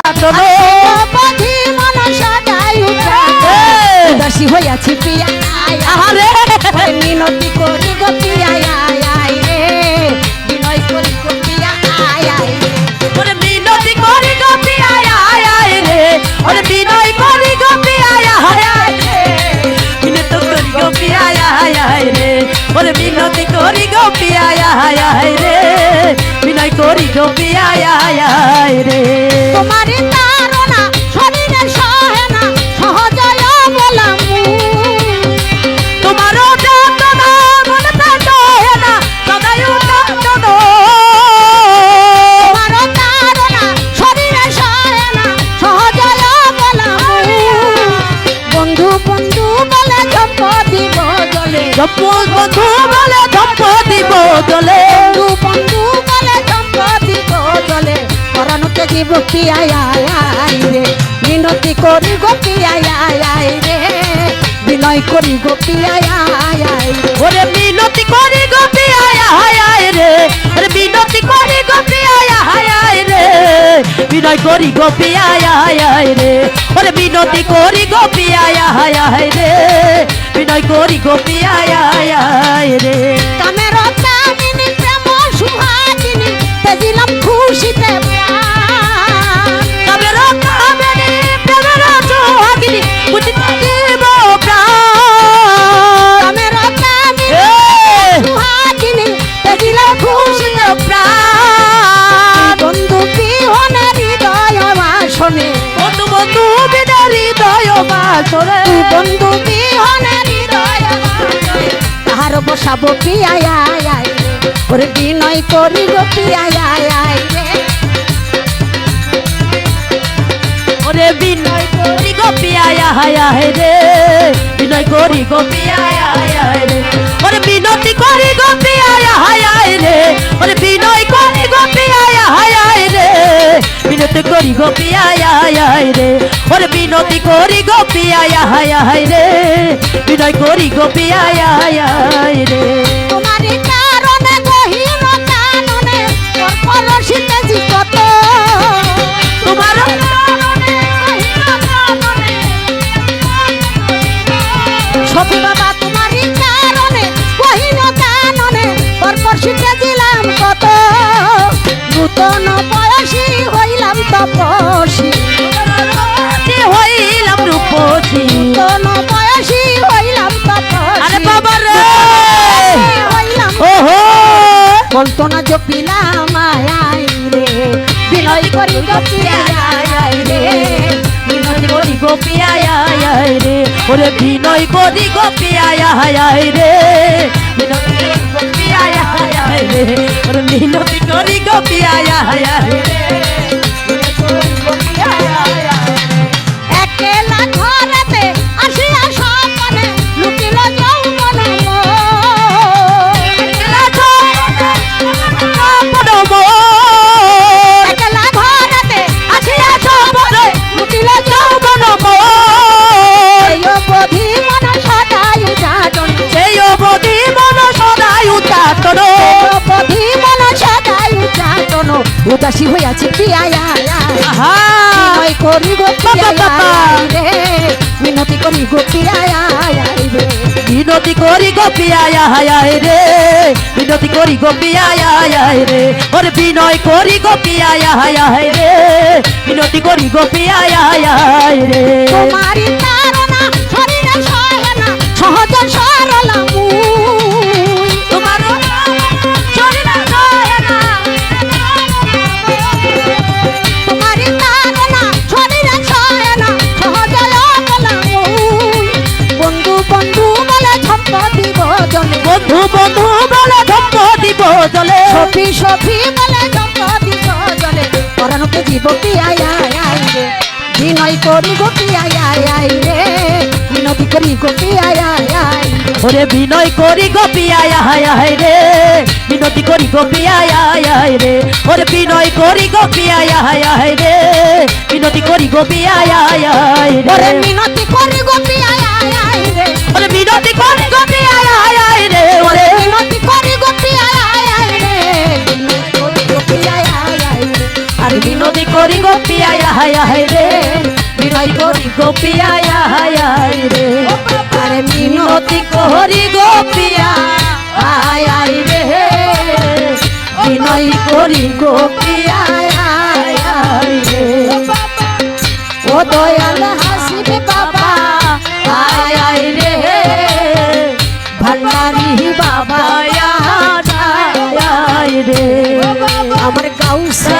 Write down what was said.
পথি মন সদাই উদাসী হইয়াছি পিয়া আরে মিনতি করি গো পিয়া রে বিনয় করি গো পিয়া ওরে মিনতি করি গো পিয়া রে ওরে বিনয় করি গো পিয়া রে মিনতি করি গো পিয়া রে ওরে মিনতি করি গো পিয়া রে বিনয় করি গো পিয়া রে তোমার তারনা শরীরে সহে না সহজয় বলাম তোমার যতনা মনে সহে না সদাই উদাসন তোমার তারনা শরীরে সহে না সহজয় বলাম বন্ধু বন্ধু বলে ঝম্প দিব জলে বন্ধু বলে ঝম্প দিব জলে বন্ধু বলে ঝম্প দিব জলে পরাণকে দিব পিয়া রে মিনতি করি গো পিয়া রে বিনয় করি গো পিয়া ওরে মিনতি করি গো পিয়া রে ওরে মিনতি করি গো পিয়া রে বিনয় করি গো পিয়া রে ওরে মিনতি করি গো পিয়া রে বিনয় করি গো পিয়া রে কামের কামিনী প্রেম সুহাগিনী তেজিলাম খুশিতে কামের কামিনী প্রেমের সুহাগিনী খুশিতে দিব প্রাণ কামের কামিনী সুহাগিনী তেজিলাম খুশিতে প্রাণ বন্ধু বিহনে হৃদয় বাসনে বন্ধু বন্ধু বিনা হৃদয় বাসরে বন্ধু বিহনে হৃদয় বাসনে তাহার বসাবো পিয়া ওরে বিনয় করি গো পিয়া রে ওরে বিনয় করি গো পিয়া রে বিনয় করি গো পিয়া রে ওরে বিনতি করি গো পিয়া রে ওরে বিনয় করি গো পিয়া রে বিনতি করি গো পিয়া রে ওরে বিনতি করি গো পিয়া রে বিনয় করি গো পিয়া রে তোমারি কারণে গহীন কাননে পরশিতে জীবত তোমার সখী বাবা তোমারি কারণে গহীন কাননে পরশিতে দিলাম কত নূতন বয়সী হইলাম তপসী হইলাম রূপসী নূতন বয়সী হইলাম তপসী আরে বাবা রে হইলাম ওহো বলতো না জপিলাম আয় রে বিনয় করি গপিয়া রে বিনয় করি গোপিয়া রে ওরে বিনয় করি গোপিয়া রে বিনয় করি গোপিয়া রে ওরে বিনয় করি গোপিয়া রে একেলা ঘরেতে আসিয়া সপনে লুকিল যৌবন একেলা ঘরেতে আসিয়া সপনে লুকিল যৌবন এই অবধি মন সদাই উদাটন সেই অবধি মন সদাই উদাটন অবধি মন সদাই উদাটন উদাসী হইয়াছে পিয়া বিনয় করি গো পিয়া রে মিনতি করি গো পিয়া রে বিনতি করি গোপিয়া রে বিনতি করি গোপিয়া রে ওরে বিনয় করি গোপিয়া রে বিনতি করি গোপিয়া রে তোমারি তারনা শরীরে সহে না সহজ সরল মুই তোমার শরীরে সহে না তোমারি তারনা শরীরে সহে না সহজ সরল মুই বন্ধু বন্ধু বলে ঝম্প দিব জলে বন্ধু বন্ধু বলে ধম্প দিব জলে সফি সফি বলে ঝম্প দিব জলে পরাণকে জীব পিয়া রে বিনয় করি গো পিয়া রে মিনতি করি গো পিয়া ওরে বিনয় করি গোপিয়া রে বিনতি করি গোপিয়া রে ওরে বিনয় করি গোপিয়া রে বিনতি করি গোপিয়া ওরে রে মিনতি করি গো পিয়া রে ওরে বিনতি করি গোপিয়া রে ওরে মিনতি করি গো পিয়া রে মিনতি করি গো পিয়া রে আরে বিনতি করি গো পিয়া হায় হায় রে বিনয় করি গো পিয়া হায় হায় রে আরে মিনতি করি গো পিয়া হায় হায় রে বিনয় করি গো পিয়া হায় হায় রে ও দয়াল হাসিবে বাবা হায় হায় রে ভান্ডারি বাবা হায় হায় রে আমার গাউসে